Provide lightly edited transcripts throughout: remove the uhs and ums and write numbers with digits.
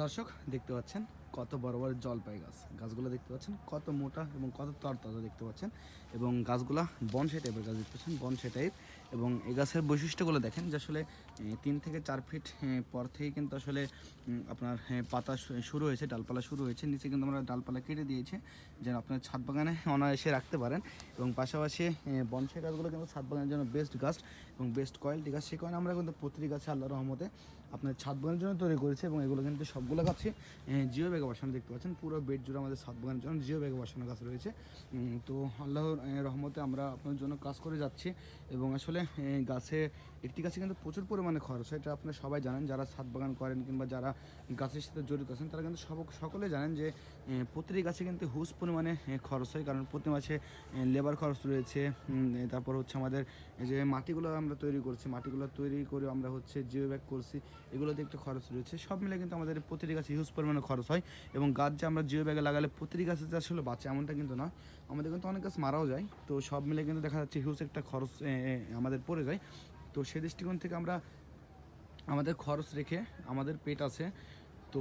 দর্শক দেখতে পাচ্ছেন কত বড় বড় জলপাই গাছগুলো দেখতে পাচ্ছেন কত মোটা এবং কত তরতাজা দেখতে পাচ্ছেন এবং গাছগুলা বনসাই টাইপের গাছ দেখতে পাচ্ছেন বনসাই টাইপ। এবং এই গাছের বৈশিষ্ট্যগুলো দেখেন যে আসলে 3 থেকে 4 ফিট পর থেকে কিন্তু আসলে আপনার পাতা শুরু হয়েছে, ডালপালা শুরু হয়েছে। নিচে কিন্তু আমরা ডালপালা কেটে দিয়েছি যেন আপনার ছাদ বাগানে অনায়াসে রাখতে পারেন। এবং পাশাপাশি বনসাই গাছগুলো কিন্তু ছাদ বাগানের জন্য বেস্ট গাছ এবং বেস্ট কোয়ালিটি গাছ। সেই কারণে আমরা কিন্তু প্রতিটি গাছে আল্লাহর রহমতে আপনার ছাদ বাগানের জন্য তৈরি করেছি এবং এগুলো কিন্তু সবগুলো গাছে জিও ব্যাগে বসানো দেখতে পাচ্ছেন। পুরো বেড জুড়ে আমাদের ছাদ বাগানের জন্য জিও ব্যাগে বসানো গাছ রয়েছে। তো আল্লাহর রহমতে আমরা আপনার জন্য কাজ করে যাচ্ছি। এবং আসলে গাছে একটি গাছে কিন্তু প্রচুর পরিমাণে খরচ হয়, এটা আপনারা সবাই জানেন। যারা ছাদ বাগান করেন কিংবা যারা গাছের সাথে জড়িত আছেন তারা কিন্তু সকলে জানেন যে প্রতিটি গাছে কিন্তু হুজ পরিমাণে খরচ হয়, কারণ প্রতি মাসে লেবার খরচ রয়েছে। তারপর হচ্ছে আমাদের এই যে মাটিগুলো আমরা তৈরি করছি, মাটিগুলো তৈরি করে আমরা হচ্ছে জিও ব্যাগ করছি, এগুলোতে একটু খরচ রয়েছে। সব মিলে কিন্তু আমাদের প্রতিটি গাছে হিউজ পরিমাণে খরচ হয়। এবং গাছ যে আমরা জিও ব্যাগে লাগালে প্রতিটি গাছে যে আসলে বাঁচে এমনটা কিন্তু নয়, আমাদের কিন্তু অনেক গাছ মারাও যায়। তো সব মিলে কিন্তু দেখা যাচ্ছে হিউজ একটা খরচ আমাদের পড়ে যায়। তো সেই দৃষ্টিকোণ থেকে আমরা আমাদের খরচ রেখে আমাদের পেট আছে, তো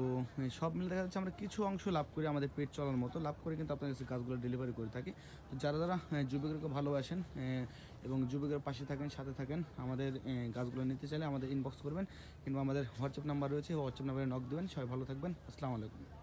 সব মিলে দেখা যাচ্ছে আমরা কিছু অংশ লাভ করি, আমাদের পেট চলার মতো লাভ করে কিন্তু আপনার কাছে গাছগুলো ডেলিভারি করে থাকি। তো যারা যারা যুবকদেরকে ভালোবাসেন এবং যুবকের পাশে থাকেন, সাথে থাকেন, আমাদের গাছগুলো নিতে চাইলে আমাদের ইনবক্স করবেন কিংবা আমাদের হোয়াটসঅ্যাপ নাম্বার রয়েছে, হোয়াটসঅ্যাপ নাম্বারে নক দেবেন। সবাই ভালো থাকবেন। আসসালামু আলাইকুম।